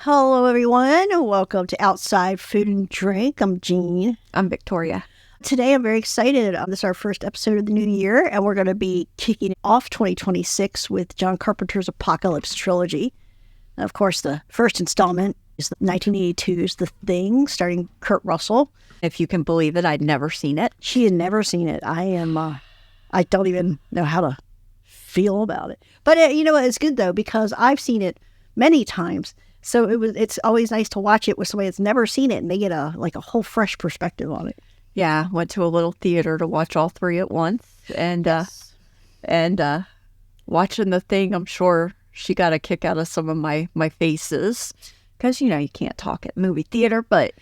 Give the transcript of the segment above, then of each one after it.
Hello, everyone, and welcome to Outside Food and Drink. I'm Jean. I'm Victoria. Today, I'm very excited. This is our first episode of the new year, and we're going to be kicking off 2026 with John Carpenter's Apocalypse trilogy. And of course, the first installment is the 1982's The Thing, starring Kurt Russell. If you can believe it, I'd never seen it. She had never seen it. I don't even know how to feel about it. But it's good though, because I've seen it many times. So it's always nice to watch it with somebody that's never seen it, and they get a whole fresh perspective on it. Yeah, went to a little theater to watch all three at once, and watching The Thing, I'm sure she got a kick out of some of my faces, because you can't talk at movie theater, but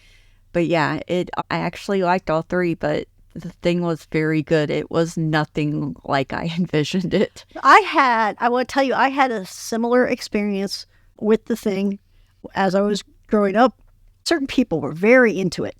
yeah, I actually liked all three, but The Thing was very good. It was nothing like I envisioned it. I want to tell you, I had a similar experience with The Thing as I was growing up. Certain people were very into it.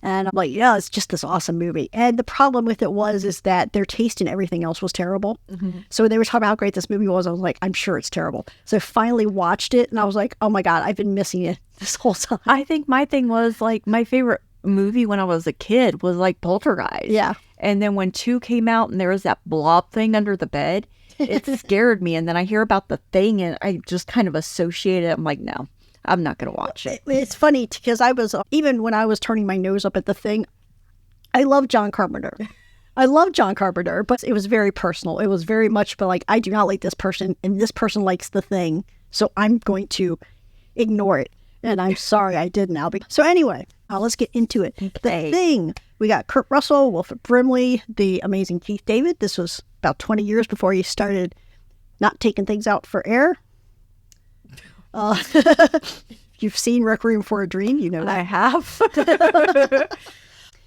And I'm like, yeah, it's just this awesome movie. And the problem with it is that their taste in everything else was terrible. Mm-hmm. So when they were talking about how great this movie was, I was like, I'm sure it's terrible. So I finally watched it, and I was like, oh my God, I've been missing it this whole time. I think my thing was, like, my favorite movie when I was a kid was, like, Poltergeist. Yeah. And then when 2 came out and there was that blob thing under the bed, it scared me. And then I hear about The Thing, and I just kind of associate it. I'm like, no. I'm not going to watch it. It's funny because even when I was turning my nose up at The Thing, I love John Carpenter. I love John Carpenter, but it was very personal. It was very much like, I do not like this person, and this person likes The Thing, so I'm going to ignore it. And I'm sorry I did now. So anyway, let's get into it. Okay. The Thing. We got Kurt Russell, Wilford Brimley, the amazing Keith David. This was about 20 years before he started not taking things out for air. You've seen Requiem for a Dream, you know that. I have.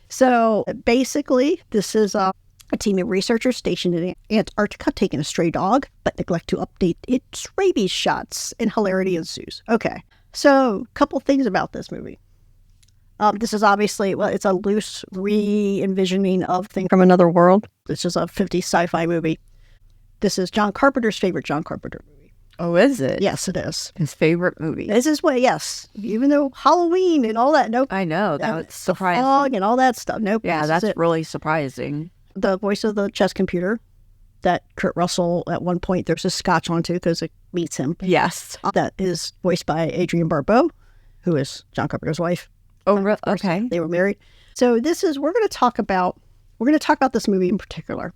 So basically, this is a team of researchers stationed in Antarctica taking a stray dog, but neglect to update its rabies shots, and hilarity ensues. Okay, so a couple things about this movie. This is obviously, it's a loose re-envisioning of Thing from Another World. This is a 50s sci-fi movie. This is John Carpenter's favorite John Carpenter movie. Oh, is it? Yes, it is. His favorite movie. This is what, yes. Even though Halloween and all that, nope. I know, that's surprising. The fog and all that stuff, nope. Yeah, that's really surprising. The voice of the chess computer that Kurt Russell, at one point, there's a scotch onto because it meets him. Yes. That is voiced by Adrienne Barbeau, who is John Carpenter's wife. Oh, okay. They were married. So we're going to talk about this movie in particular.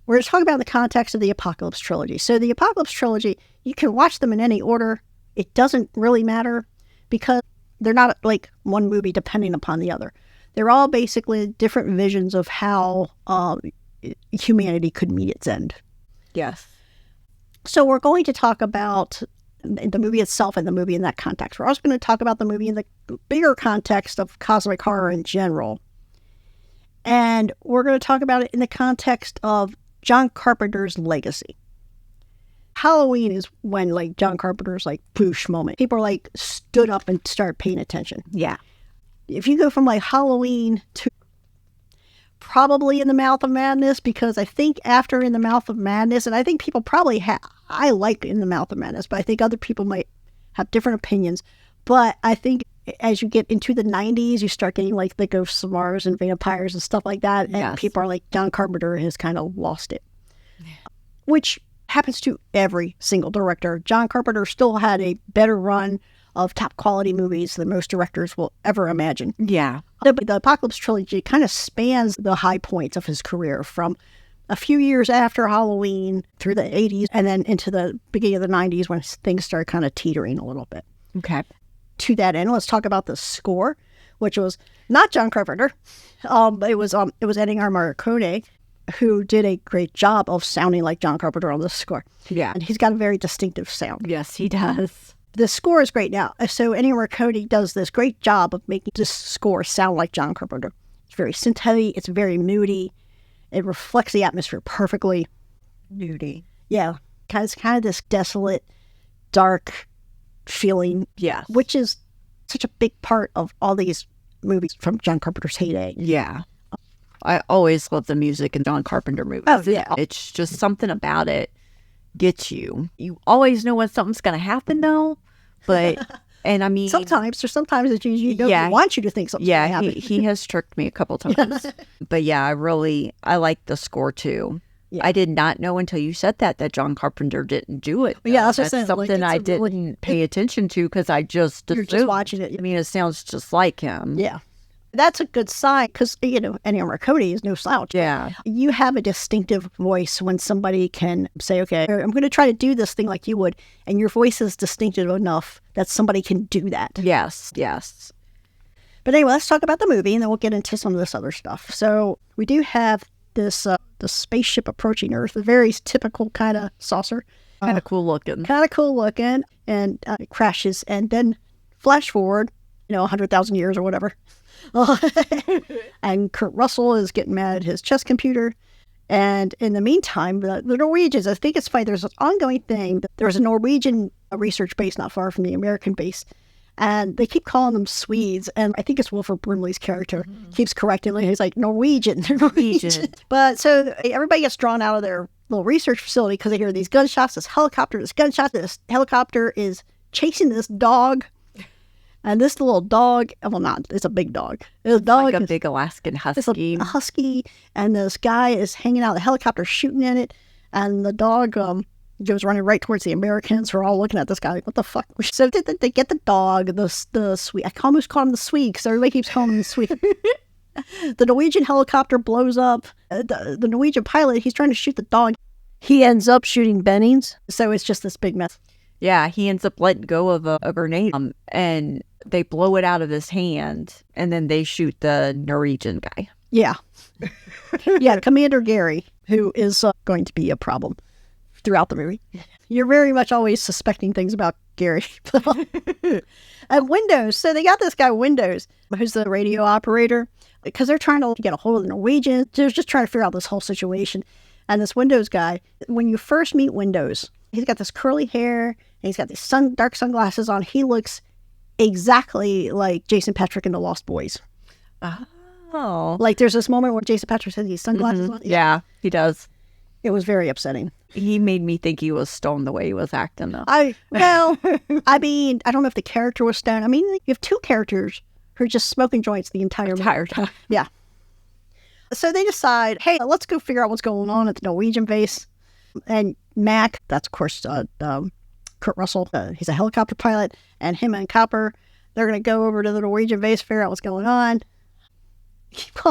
We're going to talk about the context of the Apocalypse trilogy. So the Apocalypse trilogy, you can watch them in any order. It doesn't really matter because they're not like one movie depending upon the other. They're all basically different visions of how humanity could meet its end. Yes. So we're going to talk about the movie itself and the movie in that context. We're also going to talk about the movie in the bigger context of cosmic horror in general. And we're going to talk about it in the context of John Carpenter's legacy. Halloween is when, like, John Carpenter's, like, boosh moment. People are, like, stood up and started paying attention. Yeah. If you go from, like, Halloween to probably In the Mouth of Madness, because I think after In the Mouth of Madness, and I think people probably I like In the Mouth of Madness, but I think other people might have different opinions. But I think as you get into the 90s, you start getting like the ghosts of Mars and vampires and stuff like that. And yes. People are like, John Carpenter has kind of lost it. Which happens to every single director. John Carpenter still had a better run of top quality movies than most directors will ever imagine. Yeah. The Apocalypse trilogy kind of spans the high points of his career from a few years after Halloween through the 80s and then into the beginning of the 90s when things started kind of teetering a little bit. Okay. To that end, let's talk about the score, which was not John Carpenter. It was Ennio Morricone, who did a great job of sounding like John Carpenter on this score. Yeah. And he's got a very distinctive sound. Yes, he does. The score is great now. So Ennio Morricone does this great job of making this score sound like John Carpenter. It's very synth-heavy. It's very moody. It reflects the atmosphere perfectly. Moody. Yeah. It's kind of this desolate, dark feeling. Yeah. Which is such a big part of all these movies from John Carpenter's heyday. Yeah. I always love the music in John Carpenter movies. Oh, yeah. It's just something about it gets you. You always know when something's going to happen, though, but And I mean, sometimes that you don't want you to think something's going to happen. He has tricked me a couple times. But yeah, I like the score too. Yeah. I did not know until you said that John Carpenter didn't do it. Yeah, that's something I didn't pay attention to because I just you're just watching it. I mean, it sounds just like him. Yeah. That's a good sign because, Ennio Morricone is no slouch. Yeah. You have a distinctive voice when somebody can say, okay, I'm going to try to do this thing like you would, and your voice is distinctive enough that somebody can do that. Yes, yes. But anyway, let's talk about the movie, and then we'll get into some of this other stuff. So we do have this the spaceship approaching Earth, a very typical kind of saucer. Kind of cool looking. And it crashes, and then flash forward, 100,000 years or whatever. And Kurt Russell is getting mad at his chess computer. And in the meantime, the Norwegians, I think it's funny, there's an ongoing thing. There's a Norwegian research base not far from the American base. And they keep calling them Swedes. And I think it's Wilford Brimley's character keeps correcting them. He's like, Norwegian. But so everybody gets drawn out of their little research facility because they hear these gunshots, this helicopter is chasing this dog. And this little dog, it's a big dog. This dog like a big Alaskan husky. It's a husky, and this guy is hanging out, the helicopter shooting in it, and the dog goes running right towards the Americans who are all looking at this guy like, what the fuck? So they get the dog, the Swede. I almost call him the Swede because everybody keeps calling him the Swede. The Norwegian helicopter blows up. The Norwegian pilot, he's trying to shoot the dog. He ends up shooting Bennings, so it's just this big mess. Yeah, he ends up letting go of a grenade, and they blow it out of his hand, and then they shoot the Norwegian guy. Yeah. Yeah, Commander Gary, who is going to be a problem throughout the movie. You're very much always suspecting things about Gary. And Windows, so they got this guy Windows, who's the radio operator, because they're trying to get a hold of the Norwegians. They're just trying to figure out this whole situation. And this Windows guy, when you first meet Windows, he's got this curly hair, and he's got these dark sunglasses on. He looks exactly like Jason Patrick in The Lost Boys. Oh. Like there's this moment where Jason Patrick has these sunglasses on. Yeah, he does. It was very upsetting. He made me think he was stoned the way he was acting, though. I don't know if the character was stoned. I mean, you have two characters who are just smoking joints the entire time. Yeah. So they decide, hey, let's go figure out what's going on at the Norwegian base. And Mac, that's of course Kurt Russell, he's a helicopter pilot, and him and Copper, they're going to go over to the Norwegian base, figure out what's going on.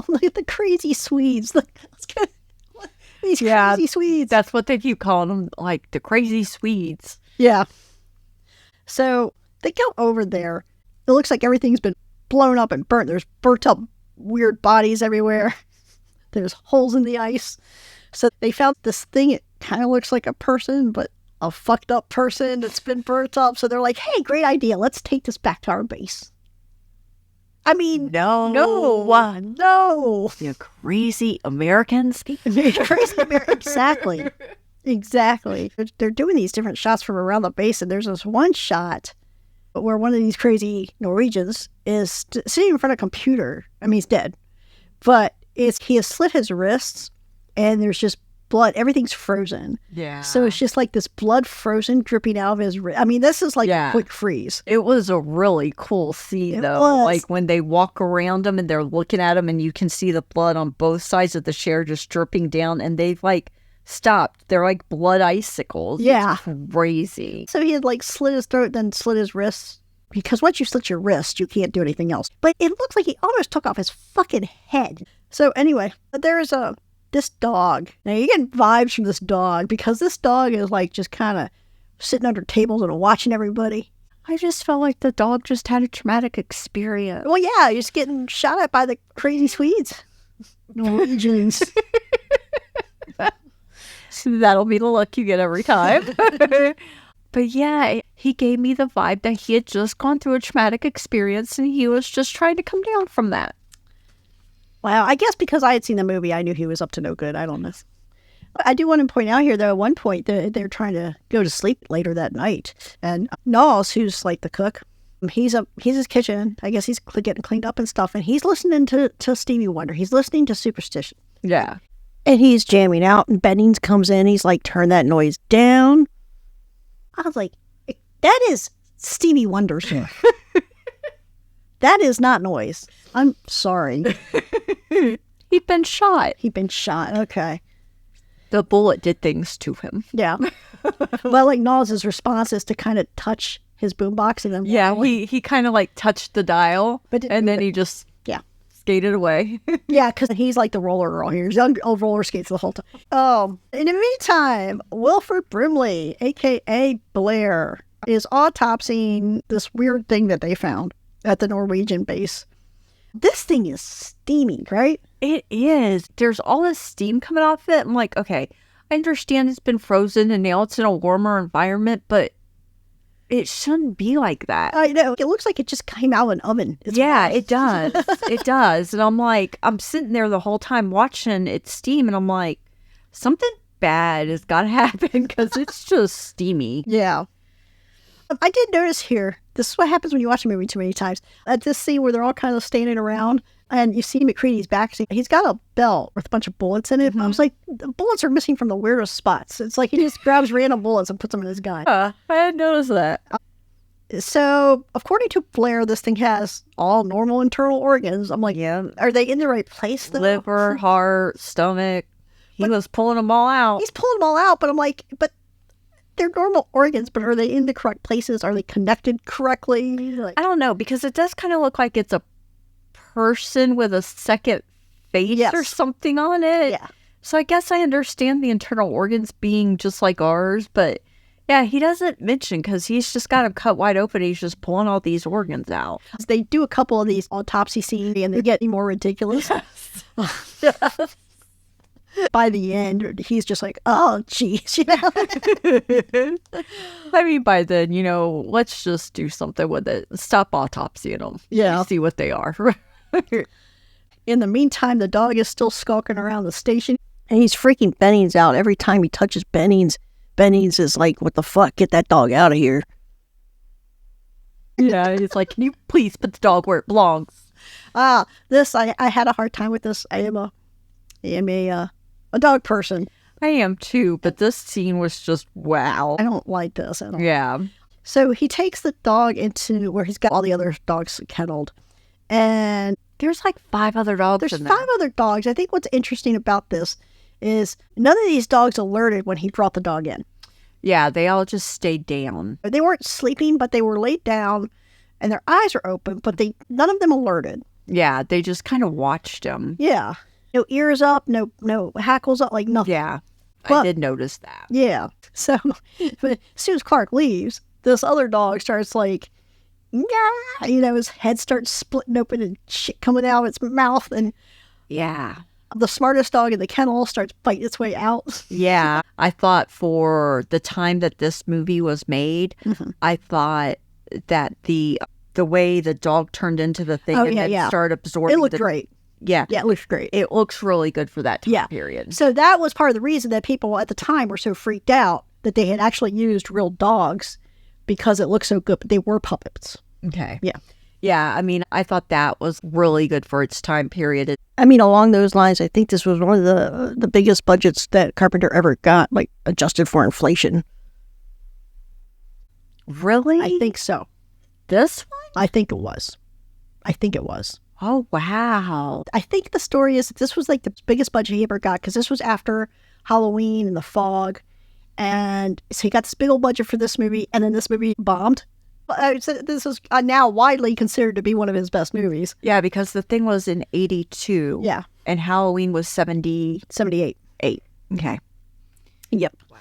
Look at the crazy Swedes. These crazy Swedes. That's what they keep calling them, like the crazy Swedes. Yeah. So they go over there. It looks like everything's been blown up and burnt. There's burnt up weird bodies everywhere. There's holes in the ice. So they found this thing. It kind of looks like a person, but a fucked up person that's been burnt up. So they're like, hey, great idea. Let's take this back to our base. I mean, no. You crazy Americans. Exactly. They're doing these different shots from around the base, and there's this one shot where one of these crazy Norwegians is sitting in front of a computer. I mean, he's dead, but he has slit his wrists, and there's just blood. Everything's frozen. Yeah. So it's just like this blood frozen dripping out of his wrist. I mean, this is like a quick freeze. It was a really cool scene, though. Like when they walk around him and they're looking at him, and you can see the blood on both sides of the chair just dripping down, and they've like stopped. They're like blood icicles. Yeah. It's crazy. So he had like slit his throat, then slit his wrists. Because once you slit your wrist, you can't do anything else. But it looks like he almost took off his fucking head. So anyway, there's this dog. Now you get vibes from this dog because this dog is like just kind of sitting under tables and watching everybody. I just felt like the dog just had a traumatic experience. Well, yeah, you're just getting shot at by the crazy Swedes. Norwegians. So that'll be the look you get every time. But yeah, he gave me the vibe that he had just gone through a traumatic experience and he was just trying to come down from that. Wow, I guess because I had seen the movie, I knew he was up to no good. I don't know. I do want to point out here, though, at one point, they're trying to go to sleep later that night. And Knowles, who's like the cook, he's in his kitchen. I guess he's getting cleaned up and stuff. And he's listening to Stevie Wonder. He's listening to Superstition. Yeah. And he's jamming out. And Bennings comes in. He's like, turn that noise down. I was like, that is Stevie Wonder song. That is not noise. I'm sorry. He'd been shot. He'd been shot. Okay. The bullet did things to him. Yeah. Well, like Nas' response is to kind of touch his boombox and then Yeah, he kind of like touched the dial, and then he just skated away. Yeah, because he's like the roller girl here. He's on roller skates the whole time. Oh, in the meantime, Wilford Brimley, a.k.a. Blair, is autopsying this weird thing that they found at the Norwegian base. This thing is steamy, right? It is. There's all this steam coming off it. I'm like, okay, I understand it's been frozen and now it's in a warmer environment, but it shouldn't be like that. I know. It looks like it just came out of an oven. It does. It does. And I'm like, I'm sitting there the whole time watching it steam, and I'm like, something bad has got to happen because it's just steamy. Yeah. I did notice here, this is what happens when you watch a movie too many times. At this scene where they're all kind of standing around, and you see McCready's back. He's got a belt with a bunch of bullets in it. I was like, the bullets are missing from the weirdest spots. It's like he just grabs random bullets and puts them in his gun. I hadn't noticed that. So, according to Blair, this thing has all normal internal organs. I'm like, Yeah. Are they in the right place, though? Liver, heart, stomach. He was pulling them all out. He's pulling them all out, but I'm like, but they're normal organs, but are they in the correct places? Are they connected correctly? Like, I don't know, because it does kind of look like it's a person with a second face or something on it. Yeah. So I guess I understand the internal organs being just like ours, but yeah, he doesn't mention, because he's just got them cut wide open. He's just pulling all these organs out. They do a couple of these autopsy scenes, and they get more ridiculous. By the end, he's just like, oh, geez. You know? I mean, by then, let's just do something with it. Stop autopsying them. Yeah. See what they are. In the meantime, the dog is still skulking around the station, and he's freaking Bennings out. Every time he touches Bennings, Bennings is like, what the fuck? Get that dog out of here. Yeah, he's like, can you please put the dog where it belongs? I had a hard time with this. I am a dog person. I am too, but this scene was just wow. I don't like this at all. Yeah. So he takes the dog into where he's got all the other dogs kenneled. And there's like 5 other dogs there's in there. 5 other dogs. I think what's interesting about this is none of these dogs alerted when he brought the dog in. Yeah, they all just stayed down. They weren't sleeping, but they were laid down and their eyes were open, but none of them alerted. Yeah, they just kind of watched him. Yeah. No ears up, no hackles up, like nothing. Yeah, But I did notice that. Yeah. So, but as soon as Clark leaves, this other dog starts like, his head starts splitting open and shit coming out of its mouth. And Yeah. the smartest dog in the kennel starts fighting its way out. Yeah. I thought for the time that this movie was made, I thought that the way the dog turned into the thing started absorbing. It looked great. Yeah. Yeah, it looks great. It looks really good for that time period. So that was part of the reason that people at the time were so freaked out that they had actually used real dogs because it looked so good, but they were puppets. Okay. Yeah. Yeah, I mean, I thought that was really good for its time period. I mean, along those lines, I think this was one of the biggest budgets that Carpenter ever got, like adjusted for inflation. Really? I think so. This one? I think it was. Oh, wow. I think the story is that this was like the biggest budget he ever got because this was after Halloween and The Fog. And so he got this big old budget for this movie, and then this movie bombed. So this is now widely considered to be one of his best movies. Yeah, because the thing was in 82. Yeah. And Halloween was 78. Okay. Yep. Wow.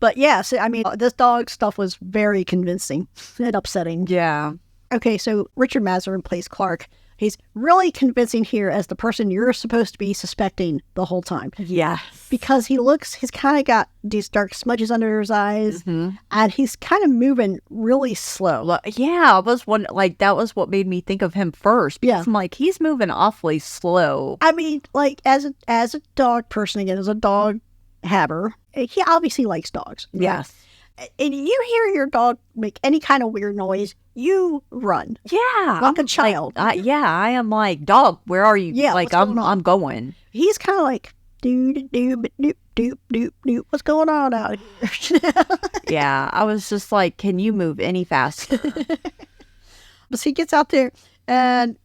But yeah, so, I mean, this dog stuff was very convincing and upsetting. Yeah. Okay, so Richard Mazarin plays Clark. He's really convincing here as the person you're supposed to be suspecting the whole time. Yes. Because he's kind of got these dark smudges under his eyes, and he's kind of moving really slow. Yeah, that was what made me think of him first. Because Yeah. I'm like, he's moving awfully slow. I mean, like, as a dog person, again, as a dog haver, he obviously likes dogs. Right? Yes. And you hear your dog make any kind of weird noise, you run. Yeah. Like a child. I am like, dog, where are you? Yeah, like, what's going on? I'm going. He's kind of like, do-do-do, but do. doop, doop, doop. What's going on out here? Yeah, I was just like, can you move any faster? But he gets out there, and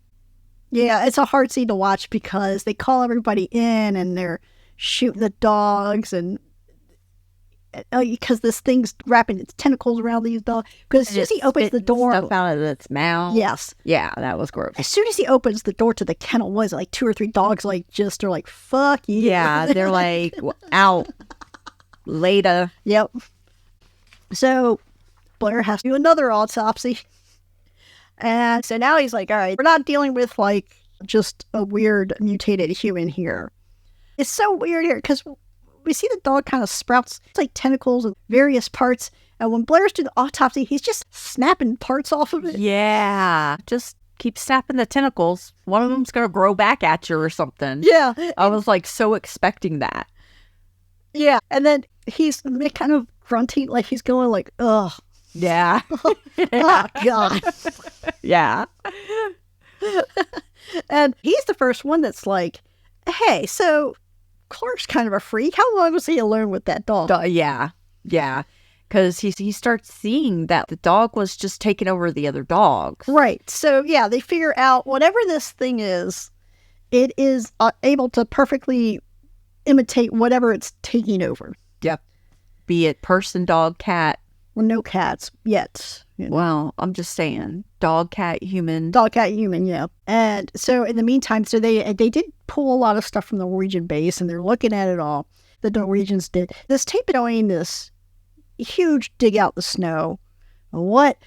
yeah, it's a hard scene to watch because they call everybody in and they're shooting the dogs, and because this thing's wrapping its tentacles around these dogs. Because as soon as he opens the door, stuff out of its mouth. yes, Yeah, that was gross. as soon as he opens the door to the kennel, was like 2 or 3 dogs just are like, fuck you. Yeah, they're like, out later. Yep. So Blair has to do another autopsy. And so now he's like, all right, we're not dealing with like just a weird mutated human here. It's so weird here because we see the dog kind of sprouts like tentacles and various parts. And when Blair's doing the autopsy, he's just snapping parts off of it. Yeah, just keep snapping the tentacles. One of them's going to grow back at you or something. Yeah. I was like so expecting that. Yeah. And then he's kind of grunting like he's going like, ugh. Yeah. Oh, God. Yeah. And he's the first one that's like, hey, so Clark's kind of a freak. How long was he alone with that dog? Yeah. Yeah. Because he starts seeing that the dog was just taking over the other dogs. Right. So, yeah, they figure out whatever this thing is, it is able to perfectly imitate whatever it's taking over. Yep. Be it person, dog, cat. Well, no cats yet. Well, I'm just saying, dog, cat, human. Dog, cat, human, yeah. And so in the meantime, so they did pull a lot of stuff from the Norwegian base, and they're looking at it all. The Norwegians did. This tape doing this huge dig out the snow. What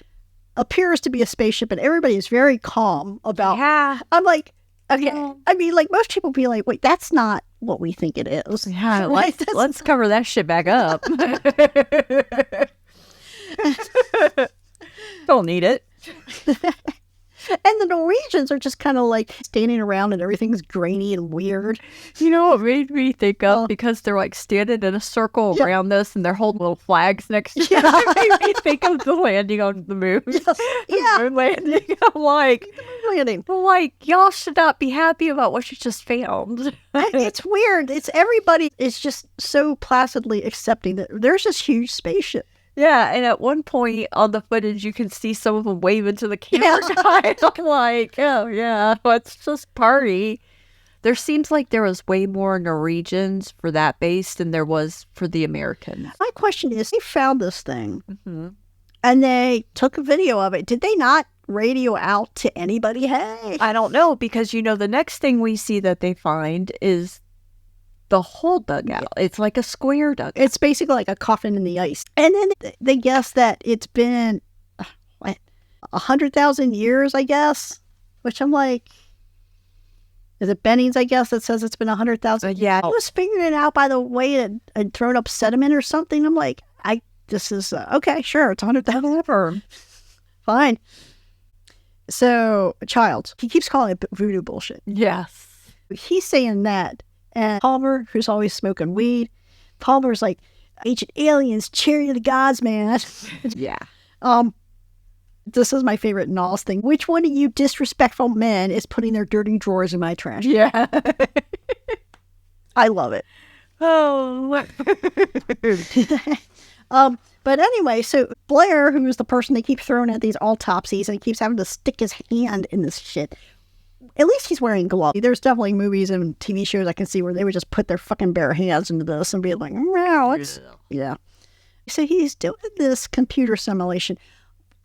appears to be a spaceship, and everybody is very calm about. Yeah. I'm like, okay. I mean, like most people be like, wait, that's not what we think it is. Yeah, Right? let's cover that shit back up. Don't need it. And the Norwegians are just kind of like standing around and everything's grainy and weird. You know what made me think of? Because they're like standing in a circle around this and they're holding little flags next to each other. It made me think of the landing on the moon. Yeah. The moon landing. I'm like, y'all should not be happy about what you just found. It's weird. It's everybody is just so placidly accepting that there's this huge spaceship. Yeah, and at one point on the footage, you can see some of them waving to the camera guy. I'm like, oh yeah, let's just party. There seems like there was way more Norwegians for that base than there was for the Americans. My question is, they found this thing and they took a video of it. Did they not radio out to anybody? Hey, I don't know, because the next thing we see that they find is the whole dugout. It's like a square dugout. it's basically like a coffin in the ice. And then they guess that it's been 100,000 years, I guess, which I'm like, is it Bennings, I guess, that says it's been 100,000? Yeah. I was figuring it out by the way it had thrown up sediment or something. I'm like, this is, okay, sure, it's 100,000 ever. Fine. So, Childs, he keeps calling it voodoo bullshit. Yes. He's saying that. And Palmer, who's always smoking weed, Palmer's like, ancient aliens, chariot of the gods, man. Yeah. This is my favorite Nas thing. Which one of you disrespectful men is putting their dirty drawers in my trash? Yeah. I love it. Oh. But anyway, so Blair, who is the person they keep throwing at these autopsies, and he keeps having to stick his hand in this shit. At least he's wearing gloves. There's definitely movies and TV shows I can see where they would just put their fucking bare hands into this and be like, wow, yeah. So he's doing this computer simulation.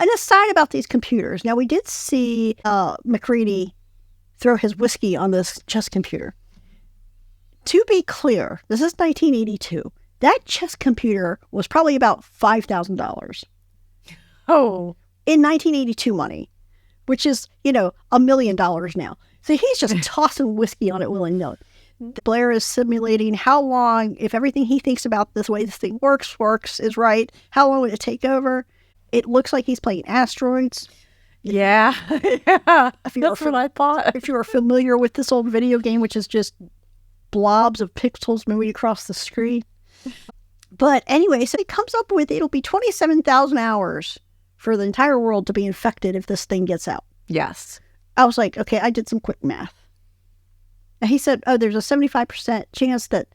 An aside about these computers. Now, we did see McCready throw his whiskey on this chess computer. To be clear, this is 1982. That chess computer was probably about $5,000. Oh. In 1982 money, which is, $1 million now. So he's just tossing whiskey on it willy-nilly. Blair is simulating how long, if everything he thinks about this way this thing works, is right, how long would it take over? It looks like he's playing asteroids. Yeah. Yeah. That's what I thought. If you are familiar with this old video game, which is just blobs of pixels moving across the screen. But anyway, so he comes up with, it'll be 27,000 hours for the entire world to be infected if this thing gets out. Yes. I was like, okay, I did some quick math. And he said, there's a 75% chance that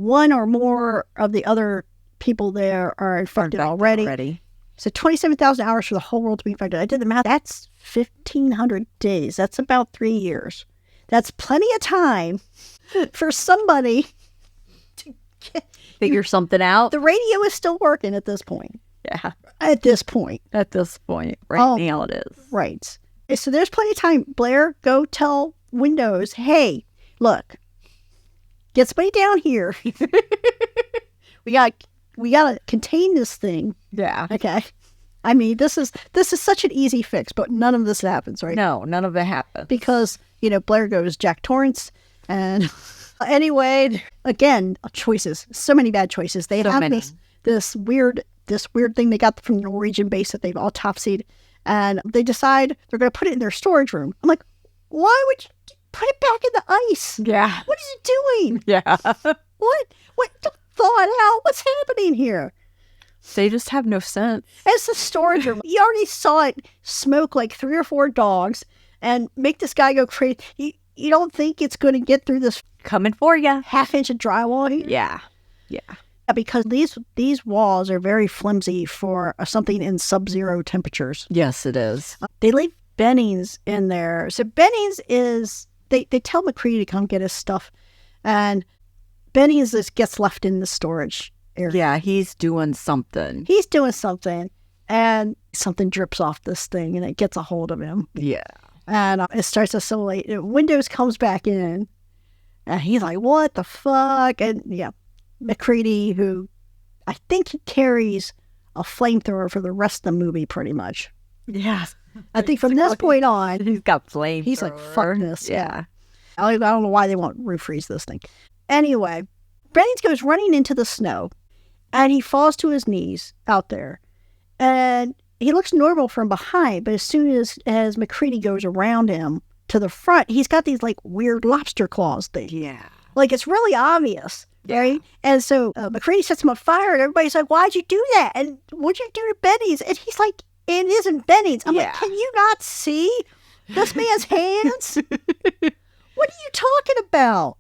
one or more of the other people there are infected already. So 27,000 hours for the whole world to be infected. I did the math. That's 1,500 days. That's about 3 years. That's plenty of time for somebody to figure something out. The radio is still working at this point. Yeah. At this point. Right now it is. Right. So there's plenty of time. Blair, go tell Windows, hey, look, get somebody down here. We got to contain this thing. Yeah. Okay. I mean, this is such an easy fix, but none of this happens, right? No, none of it happens. Because, Blair goes Jack Torrance, and anyway, again, choices. So many bad choices. They have this weird thing they got from the Norwegian base that they've autopsied, and they decide they're going to put it in their storage room. I'm like, why would you put it back in the ice? Yeah. What are you doing? Yeah. What? Thaw it out. What's happening here? They just have no sense. It's the storage room. You already saw it smoke like 3 or 4 dogs and make this guy go crazy. You don't think it's going to get through this coming for you half-inch of drywall here? Yeah. Because these walls are very flimsy for something in sub-zero temperatures. Yes, it is. They leave Bennings in there. So Bennings is, they tell McCready to come get his stuff, and Bennings just gets left in the storage area. Yeah, he's doing something. And something drips off this thing, and it gets a hold of him. Yeah. And it starts to assimilate. Windows comes back in, and he's like, what the fuck? And yeah, McCready, who I think he carries a flamethrower for the rest of the movie, pretty much. Yes. I think from this point on, he's got flamethrower. He's like, fuck this. Yeah. I don't know why they won't refreeze this thing. Anyway, Bennings goes running into the snow, and he falls to his knees out there. And he looks normal from behind, but as soon as McCready goes around him to the front, he's got these like weird lobster claws things. Yeah. Like it's really obvious, right? And so McCready sets him on fire, and everybody's like, why'd you do that? And what'd you do to Bennings? And he's like, it isn't Bennings. I'm like, can you not see this man's hands? What are you talking about?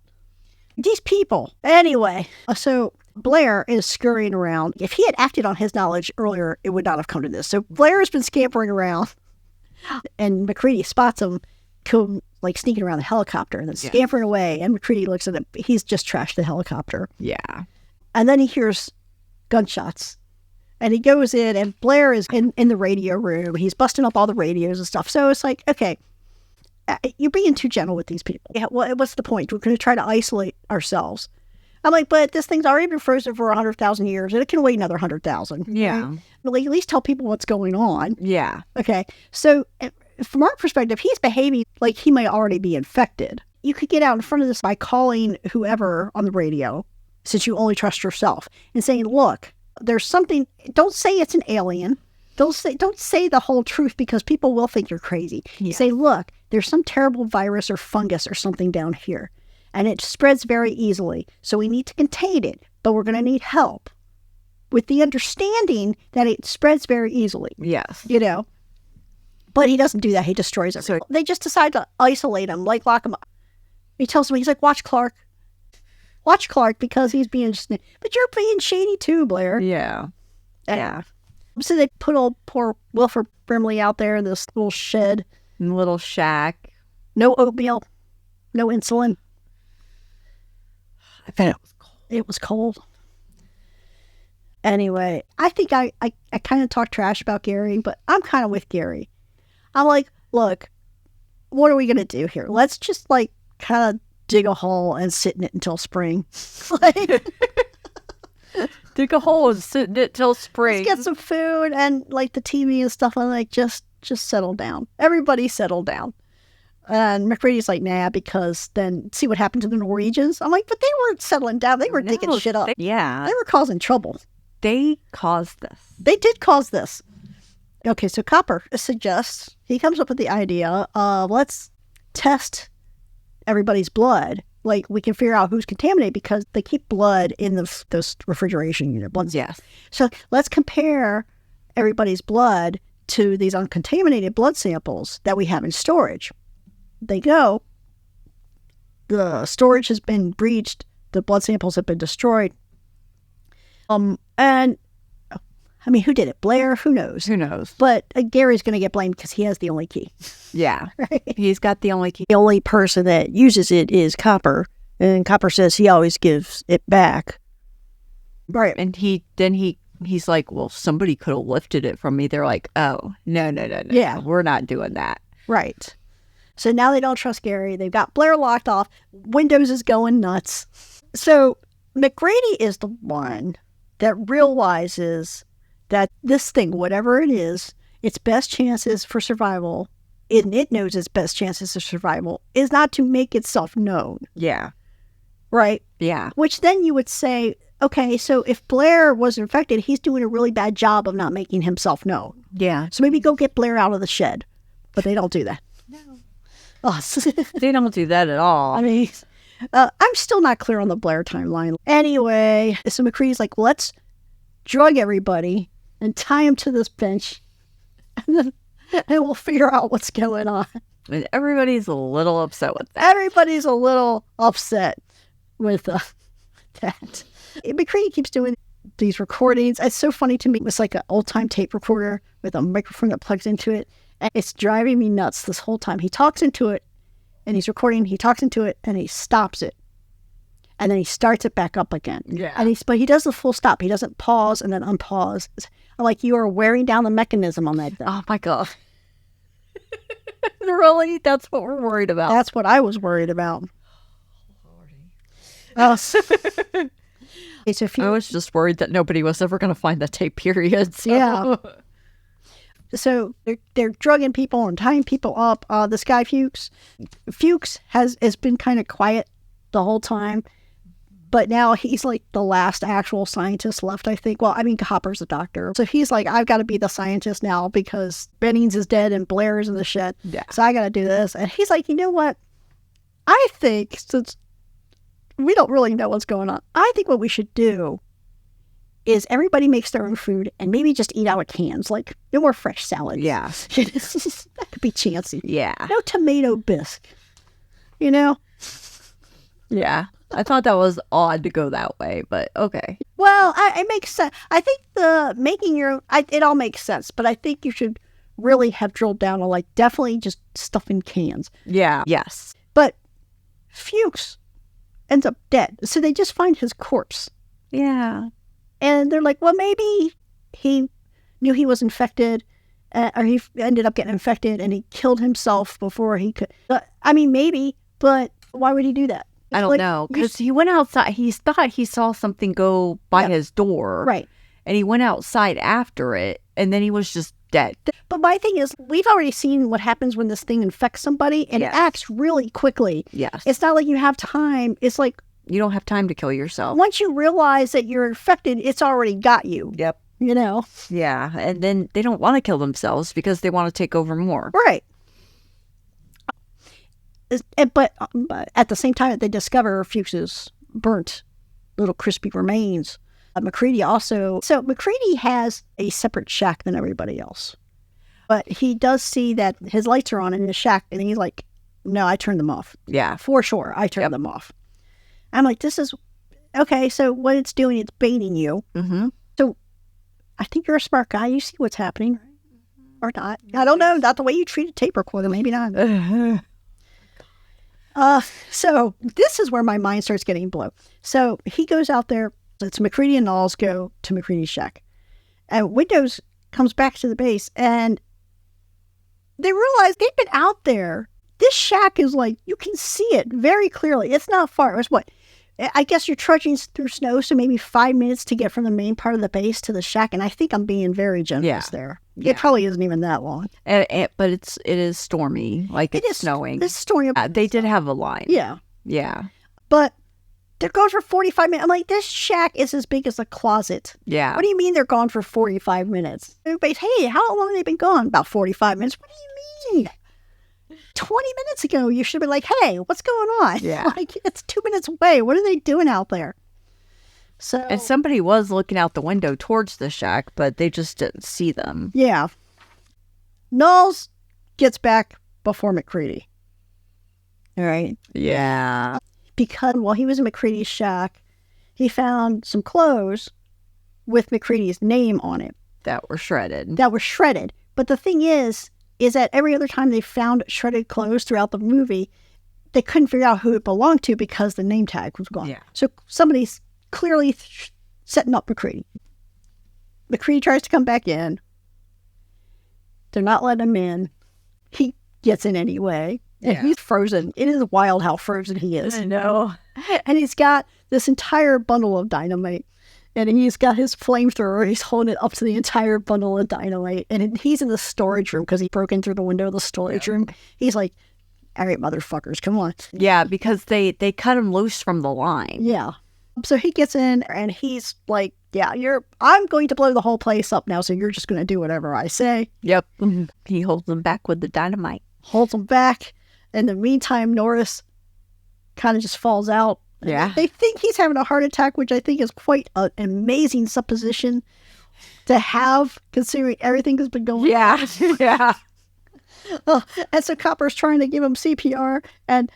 These people. Anyway, so Blair is scurrying around. If he had acted on his knowledge earlier, it would not have come to this. So Blair has been scampering around, and McCready spots him like sneaking around the helicopter and then scampering away. And McCready looks at him. He's just trashed the helicopter. Yeah. And then he hears gunshots. And he goes in, and Blair is in the radio room. He's busting up all the radios and stuff. So it's like, okay, you're being too gentle with these people. Yeah, what's the point? We're going to try to isolate ourselves. I'm like, but this thing's already been frozen for 100,000 years, and it can wait another 100,000. Yeah. Right? Like, at least tell people what's going on. Yeah. Okay. So from our perspective, he's behaving like he might already be infected. You could get out in front of this by calling whoever on the radio, since you only trust yourself, and saying, look, there's something. Don't say it's an alien. Don't say the whole truth, because people will think you're crazy. Yeah. Say, look, there's some terrible virus or fungus or something down here, and it spreads very easily. So we need to contain it, but we're going to need help, with the understanding that it spreads very easily. Yes. But he doesn't do that. He destroys it. So they just decide to isolate him, like lock him up. He tells me, he's like, watch Clark. Watch Clark, because he's being, but you're being shady too, Blair. Yeah. Yeah. So they put old poor Wilford Brimley out there in this little shed. Little shack. No oatmeal. No insulin. I bet it was cold. It was cold. Anyway, I think I kind of talk trash about Gary, but I'm kind of with Gary. I'm like, look, what are we going to do here? Let's just like kind of dig a hole and sit in it until spring. Dig a hole and sit in it till spring. Let's get some food and like the TV and stuff. I'm like, just settle down. Everybody settle down. And McCready's like, nah, because then see what happened to the Norwegians. I'm like, but they weren't settling down. They were digging shit up. They were causing trouble. They caused this. They did cause this. Okay, so Copper suggests, he comes up with the idea of let's test everybody's blood. Like, we can figure out who's contaminated, because they keep blood in those refrigeration units. Yes. So let's compare everybody's blood to these uncontaminated blood samples that we have in storage. They go, the storage has been breached the blood samples have been destroyed. And I mean, who did it? Blair? Who knows? Who knows? But Gary's going to get blamed because he has the only key. Yeah. Right? He's got the only key. The only person that uses it is Copper, and Copper says he always gives it back. Right. And he's like, well, somebody could have lifted it from me. They're like, oh, no. Yeah. We're not doing that. Right. So now they don't trust Gary. They've got Blair locked off. Windows is going nuts. So McGrady is the one that realizes that this thing, whatever it is, its best chances for survival, and it knows its best chances of survival, is not to make itself known. Yeah. Right? Yeah. Which then you would say, okay, so if Blair was infected, he's doing a really bad job of not making himself known. Yeah. So maybe go get Blair out of the shed. But they don't do that. No. Oh, They don't do that at all. I mean, I'm still not clear on the Blair timeline. Anyway, so McCready's like, let's drug everybody and tie him to this bench, and we'll figure out what's going on. And everybody's a little upset with that. Everybody's a little upset with that. McCready keeps doing these recordings. It's so funny to me. It's like an old-time tape recorder with a microphone that plugs into it. And it's driving me nuts this whole time. He talks into it, and he's recording. He talks into it, and he stops it. And then he starts it back up again. Yeah. But he does the full stop. He doesn't pause and then unpause. I'm like, you are wearing down the mechanism on that. Oh, my God. Really? That's what we're worried about. That's what I was worried about. Oh, so I was just worried that nobody was ever going to find the tape period. So. Yeah. So they're drugging people and tying people up. This guy Fuchs has been kind of quiet the whole time, but now he's like the last actual scientist left, I think. Well, I mean, Hopper's a doctor, so he's like, I've got to be the scientist now because Bennings is dead and Blair is in the shed. Yeah. So I got to do this. And he's like, you know what? I think since we don't really know what's going on, I think what we should do is everybody makes their own food and maybe just eat out of cans, like no more fresh salad. Yeah. That could be chancy. Yeah. No tomato bisque, you know? Yeah. I thought that was odd to go that way, but okay. Well, it makes sense. I think the making your own, it all makes sense, but I think you should really have drilled down on like definitely just stuff in cans. Yeah. Yes. But Fuchs ends up dead. So they just find his corpse. Yeah. And they're like, well, maybe he knew he was infected, or he ended up getting infected and he killed himself before he could. I mean, maybe, but why would he do that? I don't know. Because he went outside. He thought he saw something go by his door. Right. And he went outside after it, and then he was just dead. But my thing is, we've already seen what happens when this thing infects somebody, and it acts really quickly. Yes. It's not like you have time. It's like, you don't have time to kill yourself. once you realize that you're infected, it's already got you. Yep. You know? Yeah. And then they don't want to kill themselves because they want to take over more. Right. But at the same time that they discover Fuchs's burnt little crispy remains, McCready has a separate shack than everybody else. But he does see that his lights are on in his shack, and he's like, no, I turned them off. Yeah. For sure, I turned them off. I'm like, this is, okay, so what it's doing, it's baiting you. Mm-hmm. So I think you're a smart guy. You see what's happening. Or not. I don't know. Not the way you treat a tape recorder. Maybe not. So this is where my mind starts getting blown. So he goes out there. It's McCready and Knowles go to McCready's shack. And Windows comes back to the base, and they realize they've been out there. This shack is like, you can see it very clearly. It's not far. It's what? I guess you're trudging through snow, so maybe 5 minutes to get from the main part of the base to the shack. And I think I'm being very generous there. Yeah. It probably isn't even that long. But it is stormy. Like it's snowing. It's stormy. They did have a line. Yeah. Yeah. But they're gone for 45 minutes. I'm like, this shack is as big as a closet. Yeah. What do you mean they're gone for 45 minutes? Everybody's, hey, how long have they been gone? About 45 minutes. What do you mean? 20 minutes ago, you should have been like, hey, what's going on? Yeah. Like, it's 2 minutes away. What are they doing out there? So, And somebody was looking out the window towards the shack, but they just didn't see them. yeah. Knowles gets back before McCready. All right. Yeah. because while he was in McCready's shack, he found some clothes with McCready's name on it. That were shredded. But the thing is that every other time they found shredded clothes throughout the movie, they couldn't figure out who it belonged to because the name tag was gone. Yeah. So somebody's clearly setting up McCready. McCready tries to come back in. They're not letting him in. He gets in anyway. And he's frozen. It is wild how frozen he is. I know. And he's got this entire bundle of dynamite. And he's got his flamethrower. He's holding it up to the entire bundle of dynamite. And he's in the storage room because he broke in through the window of the storage room. He's like, all right, motherfuckers, come on. Yeah, because they cut him loose from the line. Yeah. So he gets in and he's like, yeah, I'm going to blow the whole place up now, so you're just going to do whatever I say. Yep. He holds them back with the dynamite. Holds them back. In the meantime, Norris kind of just falls out. Yeah. They think he's having a heart attack, which I think is quite an amazing supposition to have, considering everything has been going on. Yeah. And so Copper's trying to give him CPR, and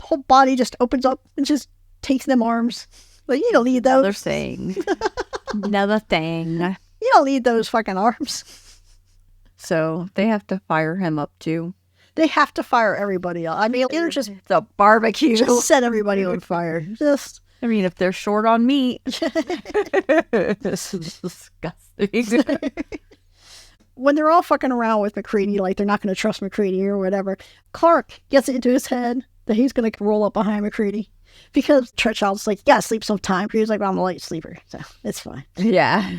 whole body just opens up and just takes them arms. Like, you don't need those. Another thing. Another thing. You don't need those fucking arms. So they have to fire him up too. They have to fire everybody else. I mean, they're just a barbecue. Just set everybody on fire. I mean, if they're short on meat. This is disgusting. When they're all fucking around with McCready, like they're not going to trust McCready or whatever, Clark gets it into his head that he's going to roll up behind McCready. Because Churchill's like, you gotta sleep sometime. He's like, well, I'm a light sleeper, so it's fine. Yeah.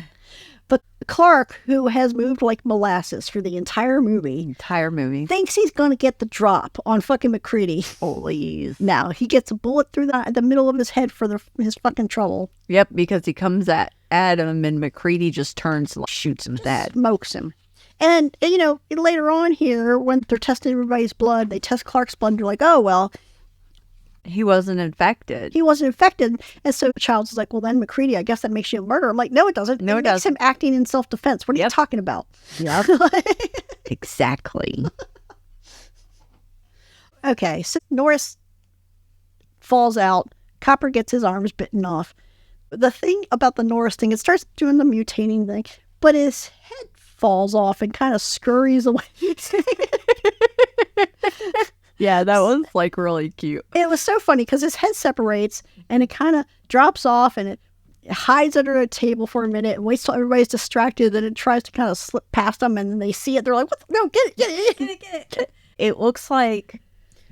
But Clark, who has moved like molasses for the entire movie, thinks he's going to get the drop on fucking McCready. Please. Now, he gets a bullet through the middle of his head for his fucking trouble. Yep, because he comes at him and McCready just turns and shoots him dead. Smokes him. And, you know, later on here, when they're testing everybody's blood, they test Clark's blood, and they're like, oh, well, he wasn't infected. And so Childs is like, well, then McCready, I guess that makes you a murderer. I'm like, no, it doesn't. No, it makes him acting in self-defense. What are you talking about? Yep. Exactly. Okay, so Norris falls out. Copper gets his arms bitten off. The thing about the Norris thing, it starts doing the mutating thing, but his head falls off and kind of scurries away. Yeah, that was like really cute. It was so funny because his head separates and it kind of drops off and it hides under a table for a minute and waits till everybody's distracted. Then it tries to kind of slip past them and then they see it. They're like, what? No, get it. It looks like,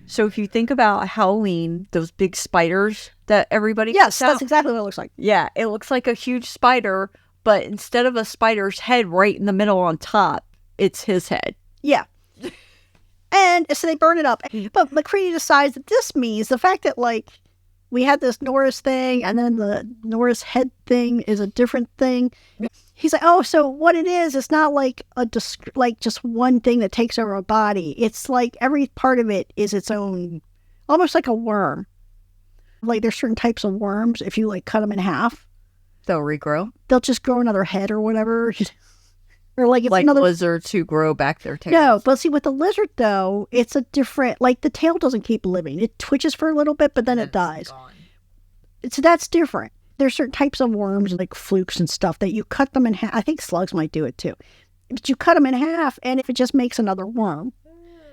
so if you think about Halloween, those big spiders that everybody Yes, that's exactly what it looks like. Yeah, it looks like a huge spider, but instead of a spider's head right in the middle on top, it's his head. Yeah. And so they burn it up. But McCready decides that this means the fact that, like, we had this Norris thing and then the Norris head thing is a different thing. He's like, oh, so what it is, it's not like just one thing that takes over a body. It's like every part of it is its own, almost like a worm. Like there's certain types of worms, if you like cut them in half, they'll regrow. They'll just grow another head or whatever. Or like if another lizards who grow back their tails. No, but see with the lizard though, it's a different, like the tail doesn't keep living. It twitches for a little bit, but then it dies. So that's different. There's certain types of worms like flukes and stuff that you cut them in half. I think slugs might do it too. But you cut them in half and if it just makes another worm.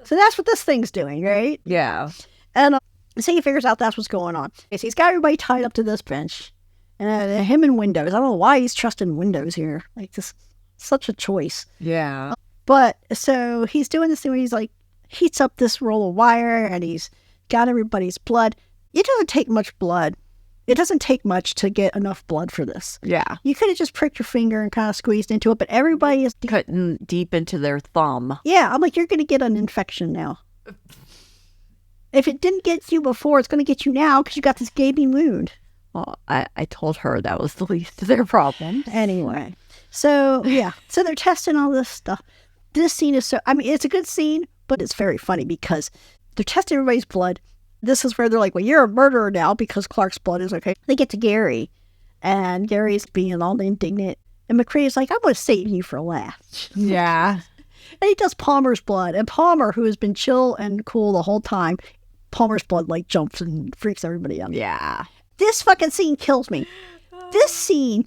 So that's what this thing's doing, right? Yeah. And so he figures out that's what's going on. So he's got everybody tied up to this bench. And him and Windows. I don't know why he's trusting Windows here. Like this. Such a choice. Yeah. But so he's doing this thing where he's like heats up this roll of wire and he's got everybody's blood. It doesn't take much blood. It doesn't take much to get enough blood for this. Yeah. You could have just pricked your finger and kind of squeezed into it, but everybody is cutting deep into their thumb. Yeah. I'm like, you're going to get an infection now. If it didn't get you before, it's going to get you now because you got this gaping wound. Well, I told her that was the least of their problem. Anyway. So, yeah. So they're testing all this stuff. This scene is it's a good scene, but it's very funny because they're testing everybody's blood. This is where they're like, well, you're a murderer now because Clark's blood is okay. They get to Gary, and Gary's being all indignant. And McCready's like, I'm going to save you for last. Yeah. And he does Palmer's blood. And Palmer, who has been chill and cool the whole time, Palmer's blood like jumps and freaks everybody out. Yeah. This fucking scene kills me. This scene.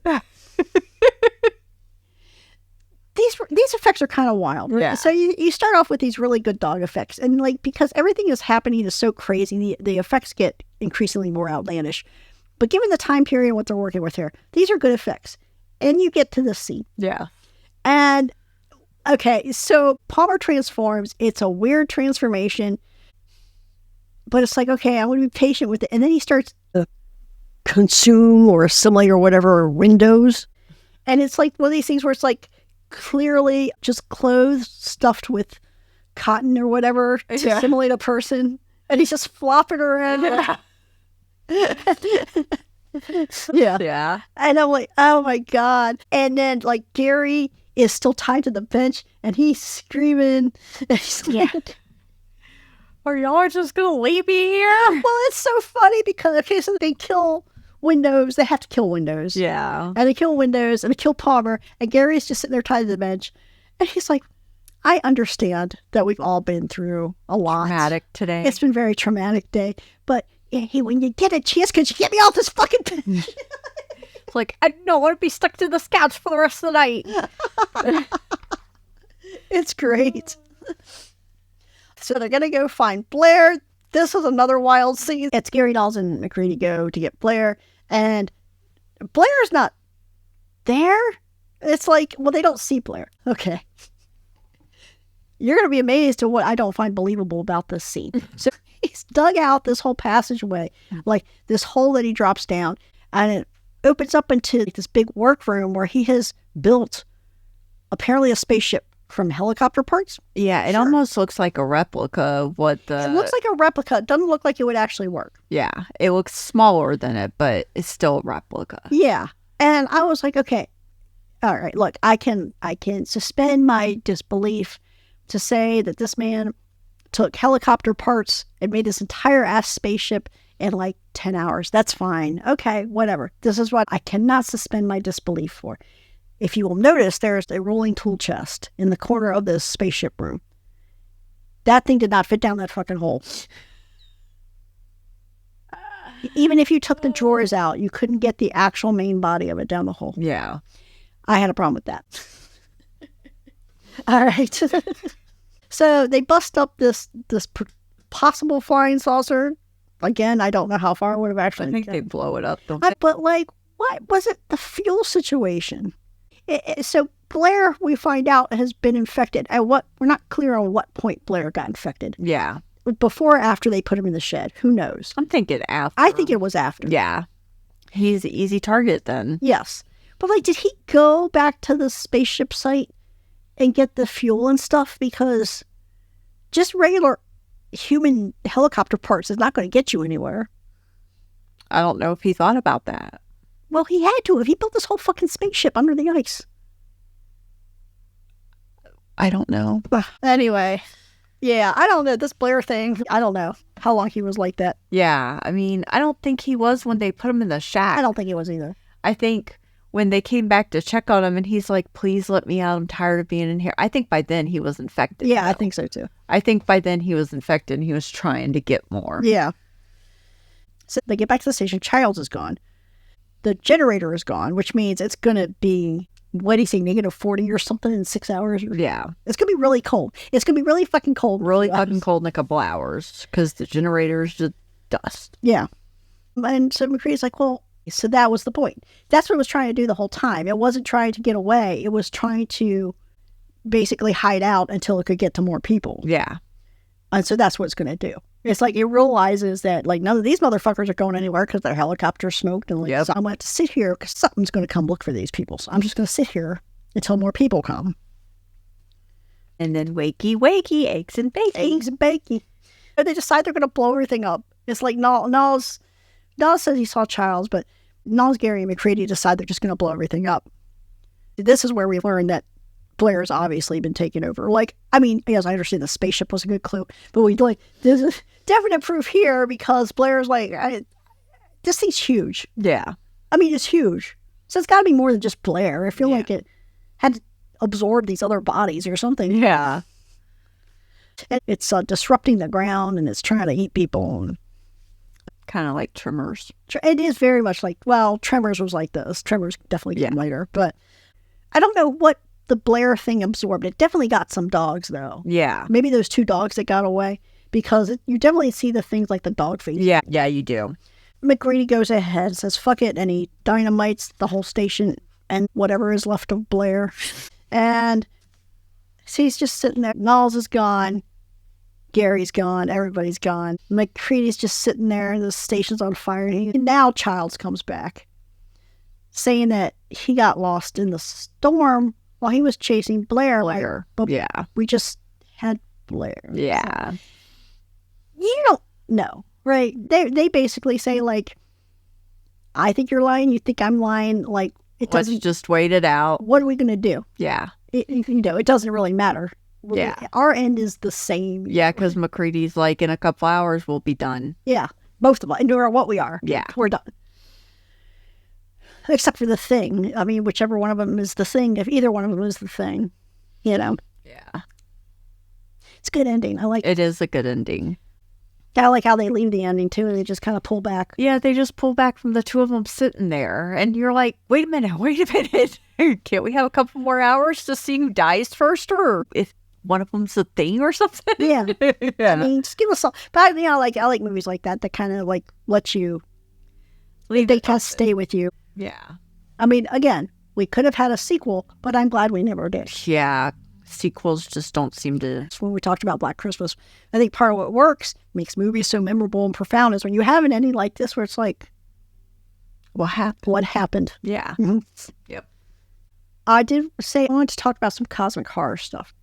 These effects are kind of wild. Yeah. So you start off with these really good dog effects, and like because everything is happening is so crazy, the effects get increasingly more outlandish. But given the time period and what they're working with here, these are good effects. And you get to this scene. Yeah. And okay, so Palmer transforms. It's a weird transformation, but it's like, okay, I'm going to be patient with it. And then he starts to consume or assimilate or whatever windows. And it's like one of these things where it's like clearly just clothes stuffed with cotton or whatever to simulate a person. And he's just flopping around. Yeah. And I'm like, oh my God. And then like Gary is still tied to the bench and he's screaming. And he's like, are y'all just going to leave me here? Well, it's so funny because, okay, so they kill Windows. They have to kill Windows. Yeah. And they kill Windows and they kill Palmer. And Gary's just sitting there tied to the bench. And he's like, I understand that we've all been through a lot. Traumatic today. It's been a very traumatic day. But hey, when you get a chance, could you get me off this fucking bench? It's like, I don't want to be stuck to this couch for the rest of the night. It's great. So they're going to go find Blair. This is another wild scene. It's Gary Knowles and McCready go to get Blair. And Blair's not there. It's like, well, they don't see Blair. Okay. You're going to be amazed at what I don't find believable about this scene. So he's dug out this whole passageway, like this hole that he drops down, and it opens up into this big workroom where he has built apparently a spaceship from helicopter parts. Yeah, it almost looks like a replica of what the... It looks like a replica. It doesn't look like it would actually work. Yeah, it looks smaller than it, but it's still a replica. Yeah. And I was like, okay, all right, look, I can suspend my disbelief to say that this man took helicopter parts and made this entire ass spaceship in like 10 hours. That's fine. Okay, whatever. This is what I cannot suspend my disbelief for. If you will notice, there's a rolling tool chest in the corner of this spaceship room. That thing did not fit down that fucking hole. Even if you took the drawers out, you couldn't get the actual main body of it down the hole. Yeah. I had a problem with that. All right. So they bust up this possible flying saucer. Again, I don't know how far it would have actually. I think they blow it up, don't they? But like, what was it? The fuel situation. So Blair, we find out, has been infected. We're not clear on what point Blair got infected. Yeah. Before or after they put him in the shed. Who knows? I'm thinking after. I think it was after. Yeah. He's an easy target then. Yes. But like, did he go back to the spaceship site and get the fuel and stuff? Because just regular human helicopter parts is not going to get you anywhere. I don't know if he thought about that. Well, he had to. If he built this whole fucking spaceship under the ice. I don't know. Anyway, yeah, I don't know. This Blair thing, I don't know how long he was like that. Yeah, I mean, I don't think he was when they put him in the shack. I don't think he was either. I think when they came back to check on him and he's like, please let me out. I'm tired of being in here. I think by then he was infected. Yeah, though. I think so too. I think by then he was infected and he was trying to get more. Yeah. So they get back to the station. Childs is gone. The generator is gone, which means it's going to be, what do you say, -40 or something in 6 hours? Yeah. It's going to be really cold. It's going to be really fucking cold. Really fucking cold in a couple hours because the generator's just dust. Yeah. And so McCready's like, well, so that was the point. That's what it was trying to do the whole time. It wasn't trying to get away. It was trying to basically hide out until it could get to more people. Yeah. And so that's what it's going to do. It's like it realizes that like none of these motherfuckers are going anywhere because their helicopter smoked. And like, so I'm going to have to sit here because something's going to come look for these people. So I'm just going to sit here until more people come. And then wakey, eggs and bacon. Eggs and bacon. And they decide they're going to blow everything up. It's like Knowles says he saw Childs, but Knowles, Gary, and McCready decide they're just going to blow everything up. This is where we learn that Blair's obviously been taken over. Like, I mean, yes, I understand the spaceship was a good clue, but we like, there's a definite proof here because Blair's like, this thing's huge. Yeah. I mean, it's huge. So it's got to be more than just Blair. I feel like it had to absorb these other bodies or something. Yeah. And it's disrupting the ground, and it's trying to eat people. And Kind of like Tremors. it is very much like, well, Tremors was like this. Tremors definitely came later. But I don't know what the Blair thing absorbed. It definitely got some dogs, though. Yeah. Maybe those 2 dogs that got away, because you definitely see the things like the dog face. Yeah, you do. McGrady goes ahead, says fuck it, and he dynamites the whole station and whatever is left of Blair. And so he's just sitting there. Niles is gone. Gary's gone. Everybody's gone. McCready's just sitting there. The station's on fire. And now Childs comes back, saying that he got lost in the storm while he was chasing Blair. But we just had Blair. Yeah. So, you don't know, right? They basically say, like, I think you're lying. You think I'm lying. Like, Let's just wait it out. What are we going to do? Yeah. It doesn't really matter. Yeah. Our end is the same. Yeah, because McCready's like, in a couple hours, we'll be done. Yeah. Both of us. No matter what we are. Yeah. We're done. Except for the Thing. I mean, whichever one of them is the Thing. If either one of them is the Thing, Yeah. It's a good ending. I like it. It is a good ending. I like how they leave the ending, too, and they just kind of pull back. Yeah, they just pull back from the 2 of them sitting there. And you're like, wait a minute. Can't we have a couple more hours to see who dies first? Or if one of them's a thing or something? Yeah. Yeah. I mean, just give us some. But I like movies like that kind of like let you, they kind of stay with you. Yeah. I mean, again, we could have had a sequel, but I'm glad we never did. Yeah. Sequels just don't seem to. That's when we talked about Black Christmas. I think part of what works, makes movies so memorable and profound, is when you have an ending like this where it's like, What happened? what happened? Yeah. Mhm. Yep. I did say I wanted to talk about some cosmic horror stuff.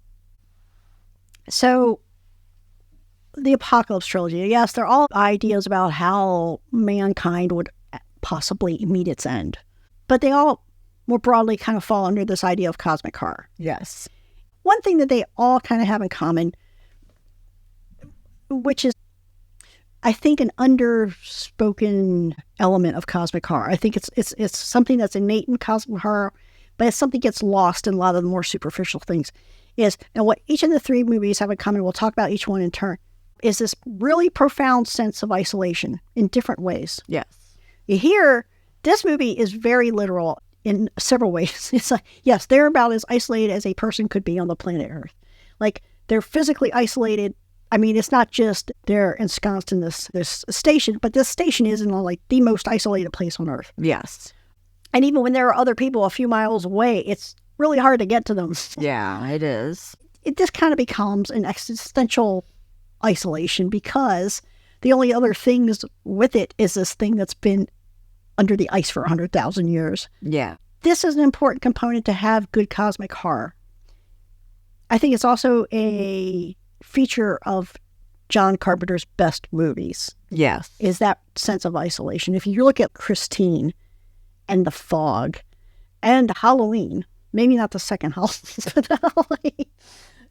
So, the Apocalypse trilogy, yes, they're all ideas about how mankind would possibly meet its end. But they all, more broadly, kind of fall under this idea of cosmic horror. Yes. One thing that they all kind of have in common, which is, I think, an underspoken element of cosmic horror. I think it's something that's innate in cosmic horror, but it's something that gets lost in a lot of the more superficial things. And what each of the 3 movies have in common, we'll talk about each one in turn, is this really profound sense of isolation in different ways. Yes. Here, this movie is very literal in several ways. It's like, yes, they're about as isolated as a person could be on the planet Earth. Like, they're physically isolated. I mean, it's not just they're ensconced in this station, but this station is in like the most isolated place on Earth. Yes. And even when there are other people a few miles away, it's really hard to get to them. Yeah, it is. It just kind of becomes an existential isolation because the only other things with it is this thing that's been under the ice for 100,000 years. Yeah. This is an important component to have good cosmic horror. I think it's also a feature of John Carpenter's best movies. Yes. Is that sense of isolation. If you look at Christine and The Fog and Halloween, maybe not the second Halloween, but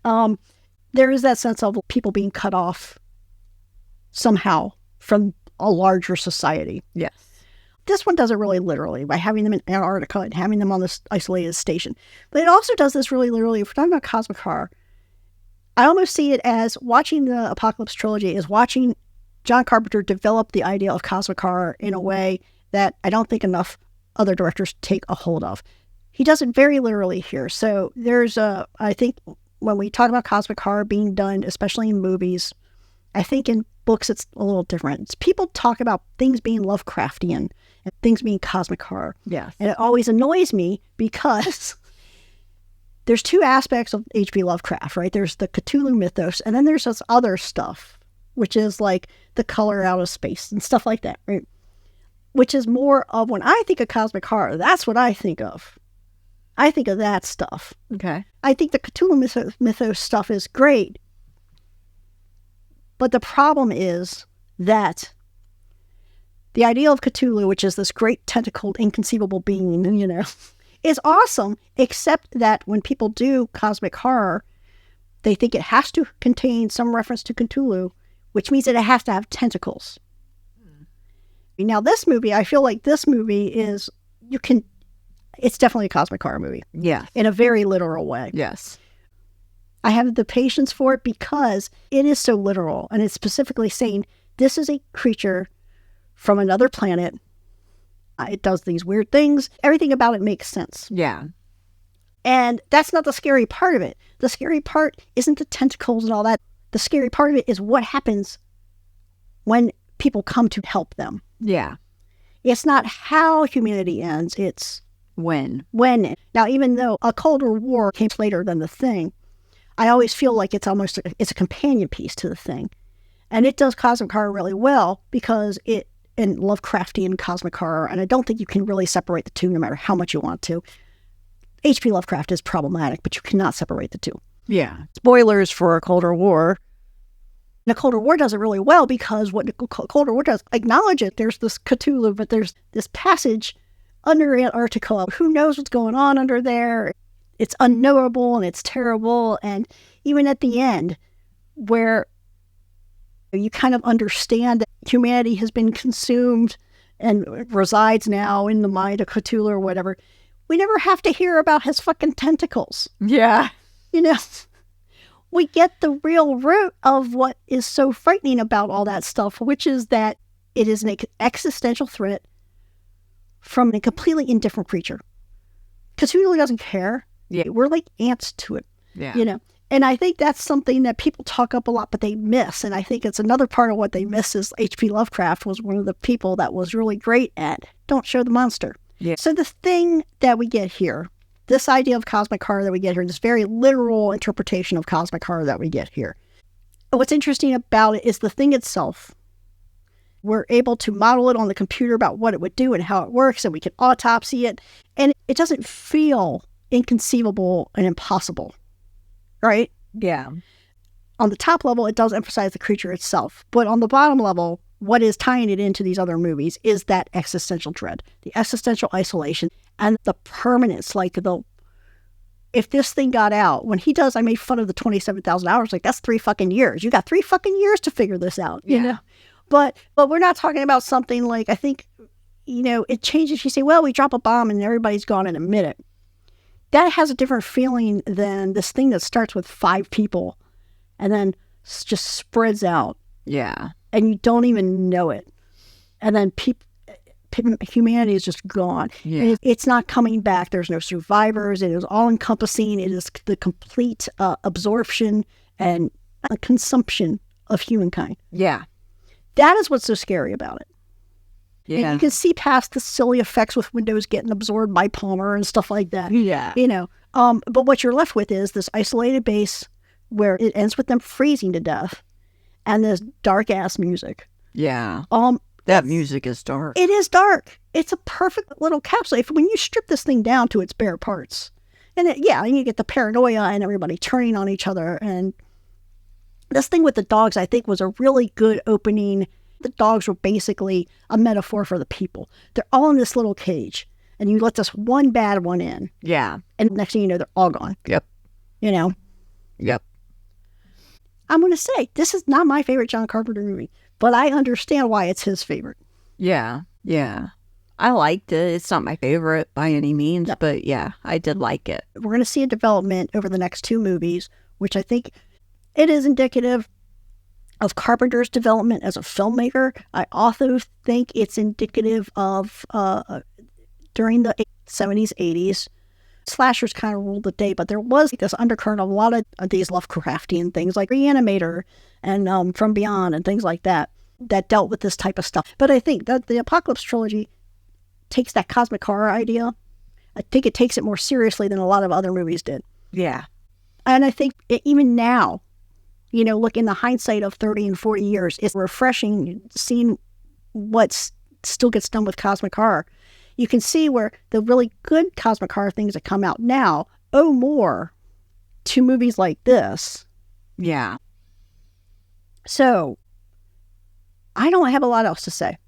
Halloween, there is that sense of people being cut off somehow from a larger society. Yes. This one does it really literally by having them in Antarctica and having them on this isolated station. But it also does this really literally. If we're talking about cosmic horror, I almost see it as watching the Apocalypse trilogy is watching John Carpenter develop the idea of cosmic horror in a way that I don't think enough other directors take a hold of. He does it very literally here. So I think when we talk about cosmic horror being done, especially in movies, I think in books it's a little different. People talk about things being Lovecraftian and things being cosmic horror. Yes. And it always annoys me because there's 2 aspects of H.P. Lovecraft, right? There's the Cthulhu mythos, and then there's this other stuff, which is like the color out of space and stuff like that, right? Which is more of, when I think of cosmic horror, that's what I think of. I think of that stuff. Okay. I think the Cthulhu mythos stuff is great. But the problem is that the idea of Cthulhu, which is this great tentacled, inconceivable being, is awesome, except that when people do cosmic horror, they think it has to contain some reference to Cthulhu, which means that it has to have tentacles. Now, this movie, I feel like this movie is, it's definitely a cosmic horror movie. Yeah. In a very literal way. Yes. I have the patience for it because it is so literal. And it's specifically saying this is a creature from another planet. It does these weird things. Everything about it makes sense. Yeah. And that's not the scary part of it. The scary part isn't the tentacles and all that. The scary part of it is what happens when people come to help them. Yeah. It's not how humanity ends, it's When. Now, even though a colder war came later than The Thing, I always feel like it's a companion piece to The Thing. And it does cosmic horror really well because it, and Lovecraftian cosmic horror, and I don't think you can really separate the two no matter how much you want to. H.P. Lovecraft is problematic, but you cannot separate the two. Yeah. Spoilers for a colder war. The Colder War does it really well because what the Colder War does, acknowledge it. There's this Cthulhu, but there's this passage under Antarctica. Who knows what's going on under there? It's unknowable and it's terrible. And even at the end, where you kind of understand that humanity has been consumed and resides now in the mind of Cthulhu or whatever, we never have to hear about his fucking tentacles. Yeah. You know? We get the real root of what is so frightening about all that stuff, which is that it is an existential threat from a completely indifferent creature. Cthulhu doesn't care. Yeah. We're like ants to it, Yeah. you know. And I think that's something that people talk up a lot, but they miss. And I think it's another part of what they miss is H.P. Lovecraft was one of the people that was really great at don't show the monster. Yeah. So the thing that we get here, this idea of cosmic horror that we get here, this very literal interpretation of cosmic horror that we get here. What's interesting about it is the thing itself. We're able to model it on the computer about what it would do and how it works, and we can autopsy it. And it doesn't feel inconceivable and impossible, right? Yeah. On the top level, it does emphasize the creature itself. But on the bottom level, what is tying it into these other movies is that existential dread, the existential isolation, and the permanence. Like, if this thing got out, when he does, I made fun of the 27,000 hours, like, that's 3 fucking years. You got 3 fucking years to figure this out, you know? But we're not talking about something like, I think, you know, it changes. You say, well, we drop a bomb and everybody's gone in a minute. That has a different feeling than this thing that starts with 5 people and then just spreads out. Yeah. And you don't even know it. And then humanity is just gone. Yeah. And it's not coming back. There's no survivors. It is all encompassing. It is the complete absorption and consumption of humankind. Yeah. That is what's so scary about it. Yeah. And you can see past the silly effects with Windows getting absorbed by Palmer and stuff like that. Yeah. You know, but what you're left with is this isolated base where it ends with them freezing to death and this dark ass music. Yeah. That music is dark. It is dark. It's a perfect little capsule. When you strip this thing down to its bare parts, and and you get the paranoia and everybody turning on each other. And this thing with the dogs, I think, was a really good opening. The dogs were basically a metaphor for the people. They're all in this little cage, and you let this one bad one in. Yeah. And next thing you know, they're all gone. Yep. You know? Yep. I'm going to say, this is not my favorite John Carpenter movie, but I understand why it's his favorite. Yeah. Yeah. I liked it. It's not my favorite by any means, No. but yeah, I did like it. We're going to see a development over the next 2 movies, which I think it is indicative of Carpenter's development as a filmmaker. I also think it's indicative of during the 70s, 80s, slashers kind of ruled the day, but there was this undercurrent of a lot of these Lovecraftian things like Reanimator and From Beyond and things like that dealt with this type of stuff. But I think that the Apocalypse trilogy takes that cosmic horror idea. I think it takes it more seriously than a lot of other movies did. Yeah. And I think even now, you know, look in the hindsight of 30 and 40 years, it's refreshing seeing what still gets done with cosmic horror. You can see where the really good cosmic horror things that come out now owe more to movies like this. Yeah. So, I don't have a lot else to say.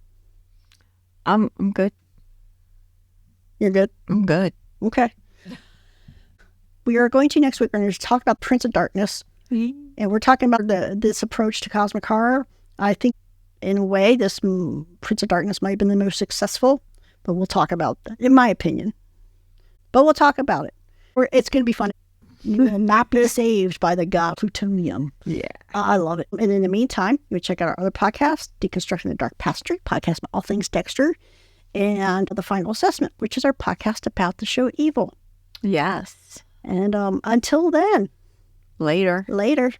I'm good. You're good? I'm good. Okay. We are going to next week, we're going to talk about Prince of Darkness. And we're talking about this approach to cosmic horror. I think, in a way, this Prince of Darkness might have been the most successful. But we'll talk about that, in my opinion. But we'll talk about it. It's going to be fun. You will not be saved by the god plutonium. Yeah. I love it. And in the meantime, you check out our other podcast, Deconstructing the Dark Pastry, podcast about all things Dexter, and The Final Assessment, which is our podcast about the show Evil. Yes. And until then. Later. Later.